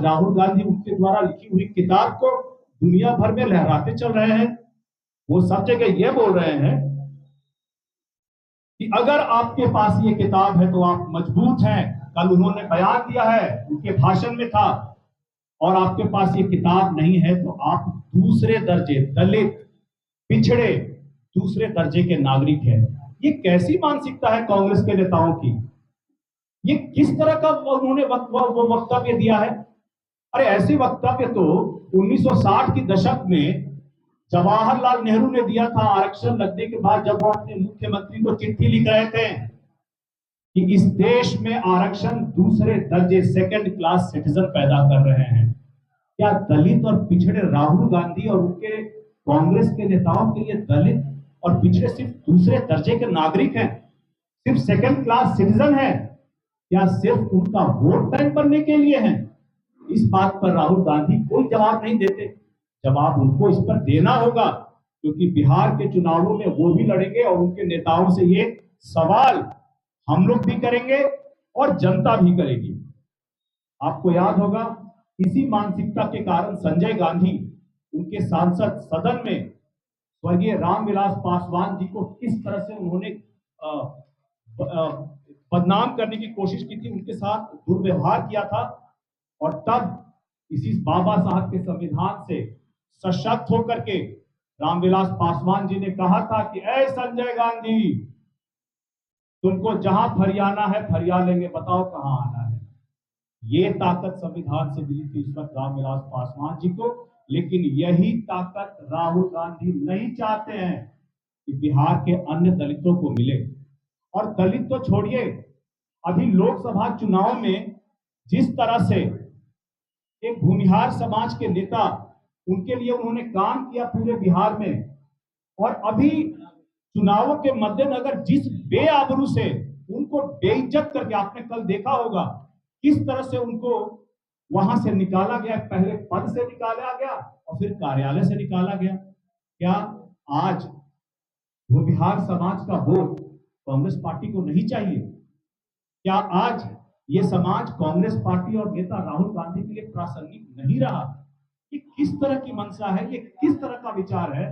आज राहुल गांधी उनके द्वारा लिखी हुई किताब को दुनिया भर में लहराते चल रहे हैं। वो सब जगह ये बोल रहे हैं कि अगर आपके पास ये किताब है तो आप मजबूत हैं। कल उन्होंने बयान दिया है, उनके भाषण में था, और आपके पास ये किताब नहीं है तो आप दूसरे दर्जे, दलित, पिछड़े, दूसरे दर्जे के नागरिक हैं। ये कैसी मानसिकता है कांग्रेस के नेताओं की? ये किस तरह का उन्होंने वक्तव्य दिया है? अरे ऐसे वक्तव्य तो 1960 की दशक में जवाहरलाल नेहरू ने दिया था आरक्षण लगने के बाद, जब वो अपने मुख्यमंत्री को चिट्ठी लिख रहे थे कि इस देश में आरक्षण दूसरे दर्जे, सेकंड क्लास सिटीजन पैदा कर रहे हैं। क्या दलित और पिछड़े राहुल गांधी और उनके कांग्रेस के नेताओं के लिए दलित और पिछड़े सिर्फ दूसरे दर्जे के नागरिक हैं, सिर्फ सेकंड क्लास सिटीजन है, या सिर्फ उनका वोट बैंक बनने के लिए हैं? इस बात पर राहुल गांधी कोई जवाब नहीं देते। जवाब उनको इस पर देना होगा, क्योंकि बिहार के चुनावों में वो भी लड़ेंगे और उनके नेताओं से ये सवाल हम लोग भी करेंगे और जनता भी करेगी। आपको याद होगा, इसी मानसिकता के कारण संजय गांधी उनके सांसद सदन में स्वर्गीय रामविलास पासवान जी को किस तरह से उन्होंने बदनाम करने की कोशिश की थी, उनके साथ दुर्व्यवहार किया था। और तब इसी बाबा साहब के संविधान से सशक्त होकर के रामविलास पासवान जी ने कहा था कि ऐ संजय गांधी, तुमको जहां फरियाना है फरिया लेंगे, बताओ कहां आना है। ये ताकत संविधान से मिली थी इस वक्त रामविलास पासवान जी को। लेकिन यही ताकत राहुल गांधी नहीं चाहते हैं कि बिहार के अन्य दलितों को मिले। और दलित तो छोड़िए, अभी लोकसभा चुनाव में जिस तरह से एक भूमिहार समाज के नेता, उनके लिए उन्होंने काम किया पूरे बिहार में, और अभी चुनावों के मद्देनजर जिस बेआबरू से उनको बेइज्जत करके, आपने कल देखा होगा किस तरह से उनको वहां से निकाला गया। पहले पद से निकाला गया और फिर कार्यालय से निकाला गया। क्या आज भूमिहार समाज का वोट कांग्रेस पार्टी को नहीं चाहिए? क्या आज ये समाज कांग्रेस पार्टी और नेता राहुल गांधी के लिए प्रासंगिक नहीं रहा? ये किस तरह की मंशा है, ये किस तरह का विचार है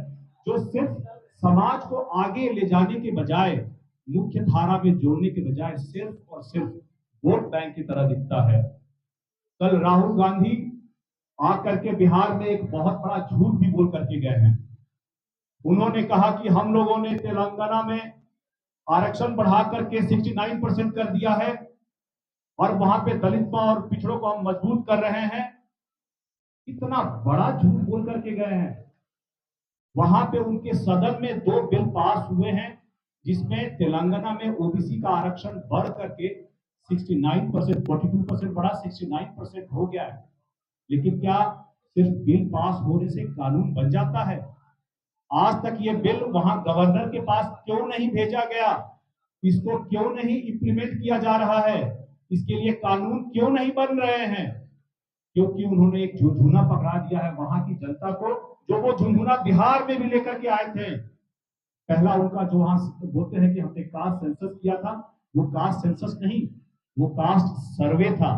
जो सिर्फ समाज को आगे ले जाने के बजाय, मुख्य धारा में जोड़ने के बजाय सिर्फ और सिर्फ वोट बैंक की तरह दिखता है? कल राहुल गांधी आकर के बिहार में एक बहुत बड़ा झूठ भी बोल करके गए हैं। उन्होंने कहा कि हम लोगों ने तेलंगाना में आरक्षण बढ़ा करके 69% कर दिया है और वहां पे दलित और पिछड़ों को हम मजबूत कर रहे हैं। इतना बड़ा झूठ बोल करके गए हैं। वहां पे उनके सदन में 2 बिल पास हुए हैं जिसमें तेलंगाना में ओबीसी का आरक्षण बढ़ करके 69%, 42% बढ़ा, 69% हो गया है। लेकिन क्या सिर्फ बिल पास होने से कानून बन जाता है? आज तक ये बिल वहां गवर्नर के पास क्यों नहीं भेजा गया? इसको क्यों नहीं इंप्लीमेंट किया जा रहा है? इसके लिए कानून क्यों नहीं बन रहे हैं? क्योंकि उन्होंने एक झुनझुना पकड़ा दिया है वहां की जनता को, जो वो झुनझुना बिहार में भी लेकर के आए थे। पहला उनका जो वहां बोलते हैं कि हमने कास्ट सेंसस किया था, वो कास्ट सेंसस नहीं, वो कास्ट सर्वे था।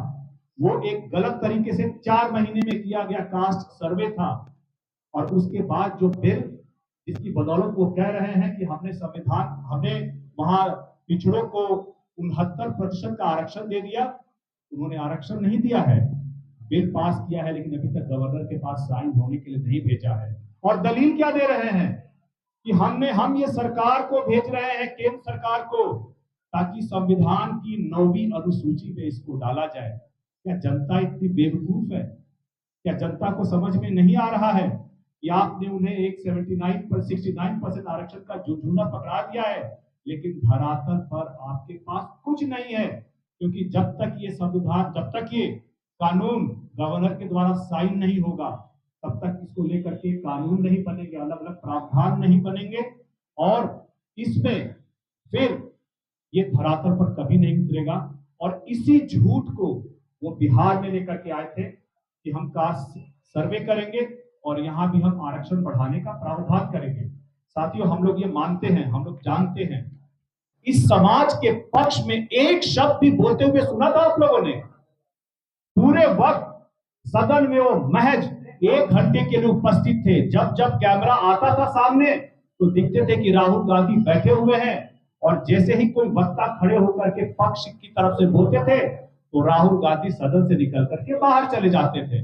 वो एक गलत तरीके से 4 महीने में किया गया कास्ट सर्वे था। और उसके बाद जो बिल, जिसकी बदौलत वो कह रहे हैं कि हमने संविधान, हमें वहां पिछड़ों को 69% का आरक्षण दे दिया, उन्होंने आरक्षण नहीं दिया है, बिल पास किया है, लेकिन अभी तक गवर्नर के पास साइन होने के लिए नहीं भेजा है। और दलील क्या दे रहे हैं कि हम ये सरकार को भेज रहे हैं, केंद्र सरकार को, ताकि संविधान की 9वीं अनुसूची में इसको डाला जाए। क्या जनता इतनी बेवकूफ है? क्या जनता को समझ में नहीं आ रहा है कि आपने उन्हें एक 69% आरक्षण का झुनझुना पकड़ा दिया है, लेकिन धरातल पर आपके पास कुछ नहीं है? क्योंकि जब तक ये संविधान, जब तक ये कानून गवर्नर के द्वारा साइन नहीं होगा, तब तक इसको लेकर के कानून नहीं बनेंगे, अलग अलग प्रावधान नहीं बनेंगे, और इसमें फिर ये धरातल पर कभी नहीं उतरेगा। और इसी झूठ को वो बिहार में लेकर के आए थे कि हम कास्ट सर्वे करेंगे और यहां भी हम आरक्षण बढ़ाने का प्रावधान करेंगे। साथियों, हम लोग ये मानते हैं, हम लोग जानते हैं, इस समाज के पक्ष में एक शब्द भी बोलते हुए सुना था आप लोगों ने? पूरे वक्त सदन में वो महज 1 घंटे के लिए उपस्थित थे। जब जब कैमरा आता था सामने तो दिखते थे कि राहुल गांधी बैठे हुए हैं, और जैसे ही कोई वक्ता खड़े होकर के पक्ष की तरफ से बोलते थे तो राहुल गांधी सदन से निकल करके बाहर चले जाते थे।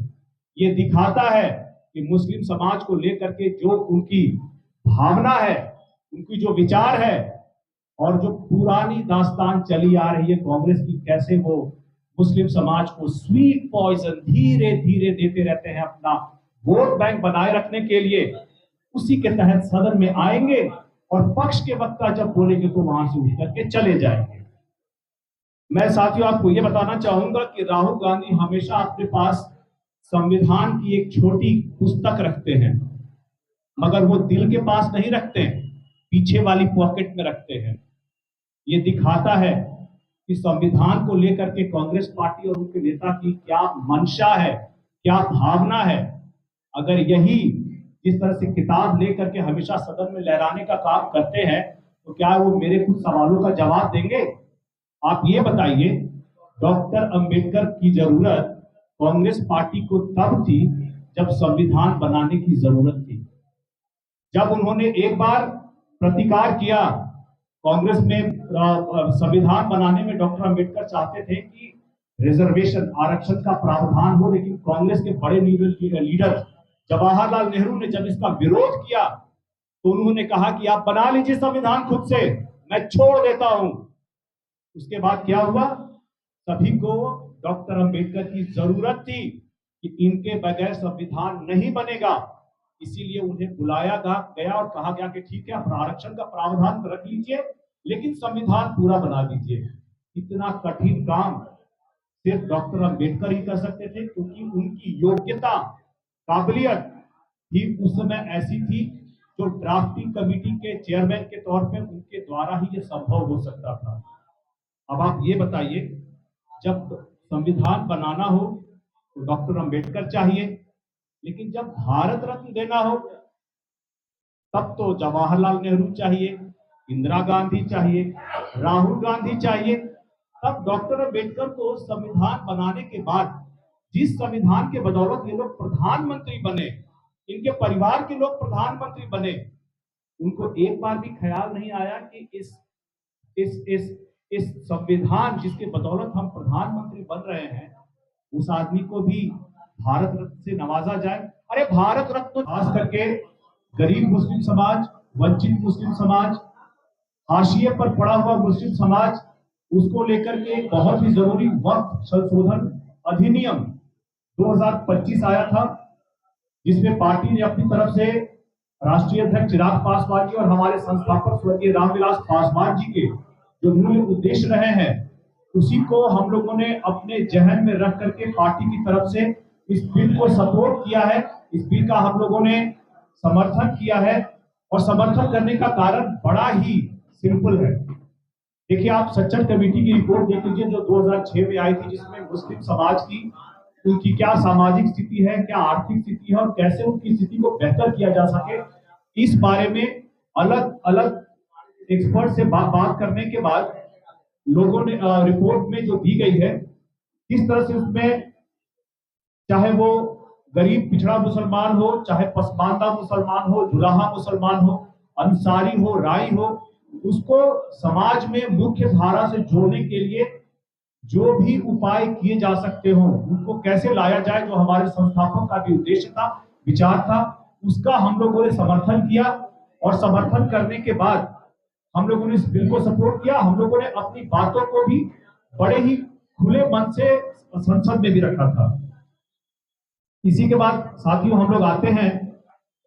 ये दिखाता है कि मुस्लिम समाज को लेकर के जो उनकी भावना है, उनकी जो विचार है, और जो पुरानी दास्तान चली आ रही है कांग्रेस की, कैसे वो मुस्लिम समाज को स्वीट पॉइजन धीरे धीरे देते रहते हैं अपना वोट बैंक बनाए रखने के लिए, उसी के तहत सदन में आएंगे और पक्ष के वक्ता जब बोलेंगे तो वहां से उठ करके चले जाएंगे। मैं साथियों आपको यह बताना चाहूंगा कि राहुल गांधी हमेशा अपने पास संविधान की एक छोटी पुस्तक रखते हैं, मगर वो दिल के पास नहीं रखते, पीछे वाली पॉकेट में रखते हैं। ये दिखाता है कि संविधान को लेकर के कांग्रेस पार्टी और उनके नेता की क्या मंशा है, क्या भावना है। अगर यही जिस तरह से किताब लेकर के हमेशा सदन में लहराने का काम करते हैं तो क्या वो मेरे कुछ सवालों का जवाब देंगे? आप ये बताइए, डॉक्टर अंबेडकर की जरूरत कांग्रेस पार्टी को तब थी जब संविधान बनाने की जरूरत थी। जब उन्होंने एक बार प्रतिकार किया कांग्रेस में, संविधान बनाने में डॉक्टर अंबेडकर चाहते थे कि रिजर्वेशन आरक्षण का प्रावधान हो, लेकिन कांग्रेस के बड़े लीडर जवाहरलाल नेहरू ने जब इसका विरोध किया तो उन्होंने कहा कि आप बना लीजिए संविधान खुद से, मैं छोड़ देता हूं। उसके बाद क्या हुआ? सभी को डॉक्टर अंबेडकर की जरूरत थी कि इनके बगैर संविधान नहीं बनेगा, इसीलिए उन्हें बुलाया गया और कहा गया कि ठीक है, आरक्षण का प्रावधान रख लीजिए लेकिन संविधान पूरा बना दीजिए। इतना कठिन काम सिर्फ डॉक्टर अंबेडकर ही कर सकते थे, क्योंकि उनकी योग्यता, काबिलियत भी उस समय ऐसी थी जो ड्राफ्टिंग कमेटी के चेयरमैन के तौर पे उनके द्वारा ही ये संभव हो सकता था। अब आप ये बताइए, जब संविधान बनाना हो तो डॉक्टर अंबेडकर चाहिए, लेकिन जब भारत रत्न देना हो तब तो जवाहरलाल नेहरू चाहिए, इंदिरा गांधी चाहिए, राहुल गांधी चाहिए। तब डॉक्टर अंबेडकर को संविधान बनाने के बाद, जिस संविधान के बदौलत ये लोग प्रधानमंत्री बने, इनके परिवार के लोग प्रधानमंत्री बने, उनको एक बार भी ख्याल नहीं आया कि इस संविधान जिसके बदौलत हम प्रधानमंत्री बन रहे हैं, उस आदमी को भी भारत रत्न से नवाजा जाए। अरे भारत रत्न खास करके गरीब मुस्लिम समाज, वंचित मुस्लिम समाज, हाशिए पर पड़ा हुआ मुस्लिम समाज, उसको लेकर के एक बहुत ही जरूरी वक्फ संशोधन अधिनियम 2025 आया था, जिसमें पार्टी ने अपनी तरफ से राष्ट्रीय अध्यक्ष चिराग पासवान जी और हमारे संस्थापक स्वर्गीय रामविलास पासवान जी के जो मूल उद्देश्य रहे हैं, उसी को हम लोगों ने अपने जहन में रख करके पार्टी की तरफ से इस बिल को सपोर्ट किया है। इस बिल का हम लोगों ने समर्थन किया है, और समर्थन करने का कारण बड़ा ही सिंपल है। देखिए, आप सच्चर कमेटी की रिपोर्ट देख लीजिए जो 2006 में आई थी, जिसमें मुस्लिम समाज की उनकी क्या सामाजिक स्थिति है, क्या आर्थिक स्थिति है, और कैसे उनकी स्थिति को बेहतर किया जा सके, इस बारे में अलग अलग एक्सपर्ट से बात करने के बाद लोगों ने रिपोर्ट में जो दी गई है, किस तरह से उसमें चाहे वो गरीब पिछड़ा मुसलमान हो, चाहे पसमानदा मुसलमान हो, जुलाहा मुसलमान हो, अंसारी हो, राई हो, उसको समाज में मुख्य धारा से जोड़ने के लिए जो भी उपाय किए जा सकते हो, उनको कैसे लाया जाए, जो हमारे संस्थापक का भी उद्देश्य था, विचार था, उसका हम लोगों ने समर्थन किया। और समर्थन करने के बाद हम लोगों ने इस बिल को सपोर्ट किया। हम लोगों ने अपनी बातों को भी बड़े ही खुले मन से संसद में भी रखा था। इसी के बाद साथियों हम लोग आते हैं,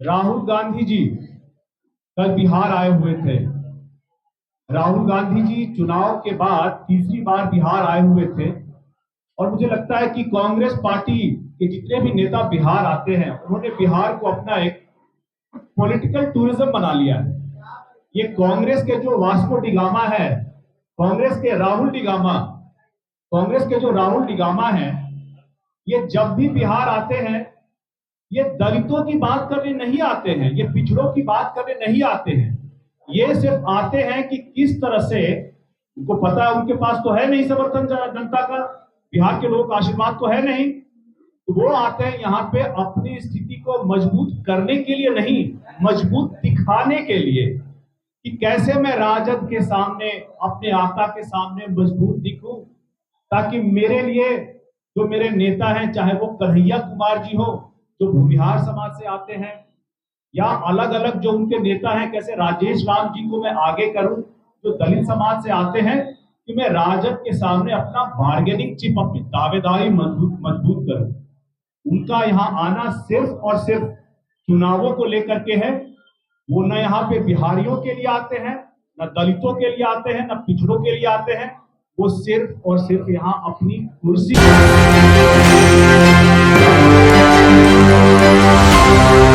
राहुल गांधी जी कल बिहार आए हुए थे। राहुल गांधी जी चुनाव के बाद तीसरी बार बिहार आए हुए थे, और मुझे लगता है कि कांग्रेस पार्टी के जितने भी नेता बिहार आते हैं, उन्होंने बिहार को अपना एक पॉलिटिकल टूरिज्म बना लिया है। ये कांग्रेस के जो वास्को डिगामा है, कांग्रेस के जो राहुल डिगामा है, ये जब भी बिहार आते हैं, ये दलितों की बात करने नहीं आते हैं, ये पिछड़ों की बात करने नहीं आते हैं। ये सिर्फ आते हैं कि किस तरह से, उनको पता है उनके पास तो है नहीं समर्थन जनता का, बिहार के लोगों का आशीर्वाद तो है नहीं, तो वो आते हैं यहाँ पे अपनी स्थिति को मजबूत करने के लिए नहीं, मजबूत दिखाने के लिए कि कैसे मैं राजद के सामने, अपने आका के सामने मजबूत दिखूं, ताकि मेरे लिए जो मेरे नेता हैं, चाहे वो कन्हैया कुमार जी हो जो भूमिहार समाज से आते हैं, या अलग अलग जो उनके नेता हैं, कैसे राजेश राम जी को मैं आगे करूं जो दलित समाज से आते हैं, कि मैं राजद के सामने अपना बार्गेनिंग चिप, अपनी दावेदारी मजबूत करूं। उनका यहाँ आना सिर्फ और सिर्फ चुनावों को लेकर के है। वो न यहाँ पे बिहारियों के लिए आते हैं, न दलितों के लिए आते हैं, न पिछड़ों के लिए आते हैं। वो सिर्फ और सिर्फ यहाँ अपनी कुर्सी